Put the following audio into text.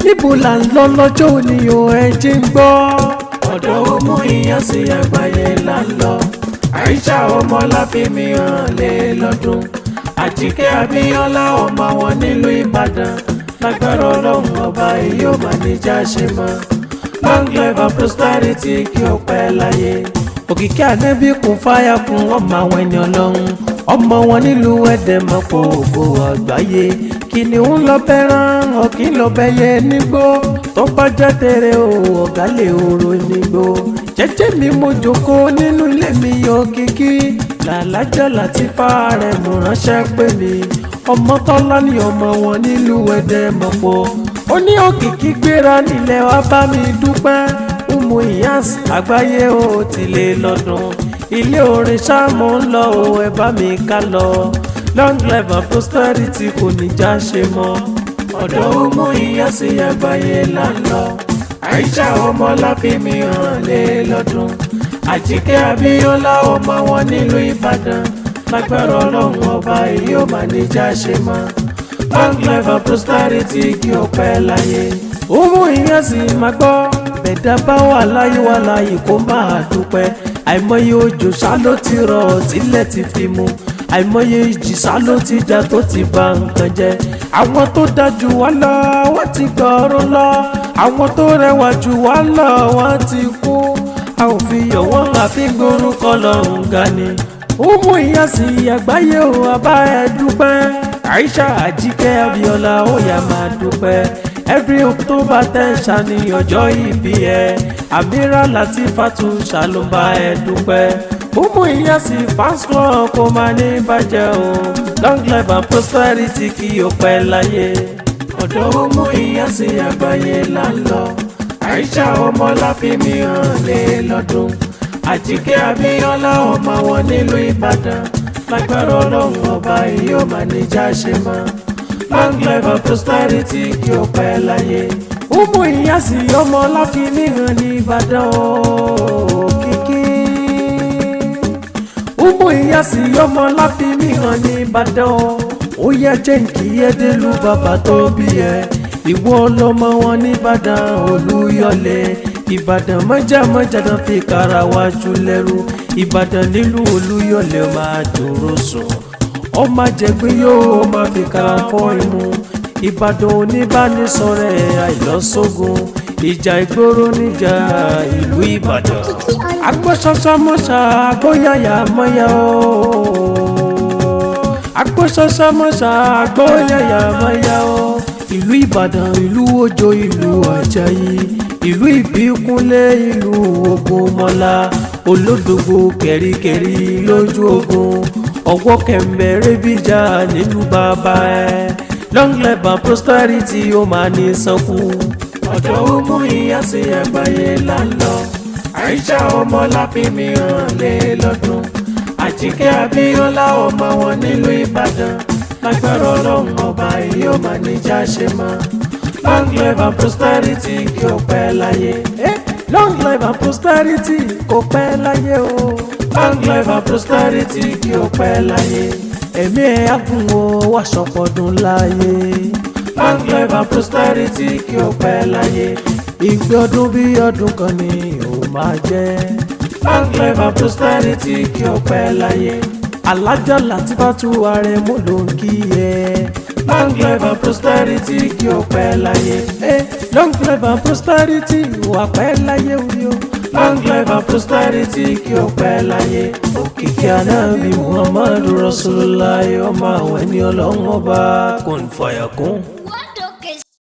níbo là ń lọ lọ́jọ́ òní o ẹ jẹ́ ń gbọ́. ọ̀dọ̀ Umu Iyas àgbáyé là ń lọ. Aisha ọmọ Láfími hàn lé lọ́dún. Àjíkẹ́ Abíọ́lá ọmọ wọn nílùú Ìbàdàn. Lágbára Ọlọ́run ọba èyí ò máa níjà ṣe mọ́. Long life and prosperity kí ó pẹ́ láyé. Òkìkí Ànábì kún fáyà fún ọmọ àwọn ẹni Ọlọ́run. ọmọ wọn nílùú Ẹ̀dẹ̀mọ̀pọ̀ ògbó àgbáyé. Kìnìún lọ bẹ́ràn ọ̀kín lọ bẹ́yẹ nígbó. tó bá jẹ́ tèrè o ọ̀gá lè oró nígbó. jẹ́jẹ́ mi mo jókòó nínú ilé mi Òkìkí. Làlájá Làtífà rẹ̀ mo ránṣẹ́ pè mí. ọmọ Tọ́lá ni ọmọ wọn nílùú Ẹ̀dẹ̀mọ̀pọ̀. ó ní Òkìkí gbéra nílẹ̀ wá bá mi dúpẹ́. Umu Iyas àgbáyé o ti lé lọ́dún. ilé orin ṣáàmù ń lọ o ẹ bá mi ká lọ. long life and prosperity kò ní já ṣe mọ́. ọ̀dọ̀ Umu Iyas àgbáyé là ń lọ. Aisha ọmọ Láfími hàn lé lọ́dún. Àjíkẹ́ Abíọ́lá ọmọ wọn nílùú Ìbàdàn. Lágbára Ọlọ́run ọba èyí ò máa níjà ṣe mọ́. long life and prosperity kí ó pẹ́ láyé. Umu Iyas máa gbọ́ bẹ̀dá bá wà láyé kó máa dúpẹ́. àìmọye òjò ṣá ló ti rọ̀ tílẹ̀ ti fi mu. àìmọye ìjì ṣá ló ti jà tó ti bà nǹkan jẹ́. àwọn tó dájú wá lọ wọ́n ti gbọ́rọ̀ lọ. àwọn tó rẹwà jù wá lọ wọ́n ti kú. a ò fi yọ̀ wọ́n àfi gbórúkọ lọ́rùn ga ni. Umu Iyas àgbáyé o àbá ẹ dúpẹ́. Aisha Àjíkẹ́ Abíọ́lá ó yá máa dúpẹ́. every October 10 ṣàní ọjọ́ ìbí ẹ. Amira Latifatu ṣàlùbá ẹ dúpẹ́. Umu Iyas fans club kò máa ní bàjẹ́ o. long life and prosperity kí ó pẹ́ láyé. ọ̀dọ̀ Umu Iyas àgbáyé là ń lọ. Aisha ọmọ Láfími hàn lé lọ́dún. Àjíkẹ́ Abíọ́lá ọmọ wọn nílùú Ìbàdàn. Lágbára Ọlọ́run ọba èyí ò máa níjà ṣe mọ́. long life and prosperity kí ó pẹ́ láyé. Umu Iyas ọmọ Láfími hàn ní Ìbàdàn Òkìkí. Umu Iyas ọmọ Láfími hàn ní Ìbàdàn. ó yẹ jẹ́ kí ẹ délùú bàbá tó bí ẹ. ìwọ lọmọ wọn ní Ìbàdàn Olúyọ̀lé. Ìbàdàn mọ́jàmọ́jà náà fi kára wájú lẹ́rú. Ìbàdàn nílùú Olúyọ̀lé máa dúró sùn. ó máa jẹ̀gbín yóò máa fi kára fọ́ imú. Ìbàdàn oníbánisọ̀rẹ́ àìlọ́sógun. ìjà ìgboro níjà ìlú Ìbàdàn. agbóṣọṣọmọṣà agbóyàyà mọ́yà o. agbóṣọṣọmọṣà agbóyàyà mọ́yà o. ìlú Ìbàdàn ìlú Òjó ìlú Àjàyí. ìlú Ìbíkúnlé ìlú Ògúnmọ́lá. olódògbò kẹ̀ríkẹ̀rí lójú ogun. ọwọ́ kẹ̀mbẹ̀rẹ̀ bíjà nínú bàbá ẹ̀. long life and prosperity ó máa ní sanku. ọ̀dọ̀ Umu Iyas àgbáyé là ń lọ. Aisha ọmọ Láfími hàn lé lọ́dún. Àjíkẹ́ Abíọ́lá ọmọ wọn nílùú Ìbàdàn. Lágbára Ọlọ́run ọba èyí ò máa níjà ṣe mọ́. long life and prosperity kí ó pẹ́ láyé. long life and prosperity kò pẹ́ láyé o. long life and prosperity kí ó pẹ́ láyé. ẹ̀mí ẹ̀ á gùn o wá ṣọ̀pọ̀dún láyé. long life and prosperity kí ó pẹ́ láyé. ìgbé ọdún bí ọdún kan ni ó máa jẹ́. long life and prosperity kí ó pẹ́ láyé. Alájà Latifatu Arẹ̀mú ló ń kí ẹ. long life and prosperity kí ó pẹ́ láyé. long life and prosperity wà pẹ́ láyé orí o. long life and prosperity kí ó pẹ́ láyé. Òkìkí Ànábì Muhammadu Rasulullah ọmọ àwọn ẹni Ọlọ́run ọba kun fayakun.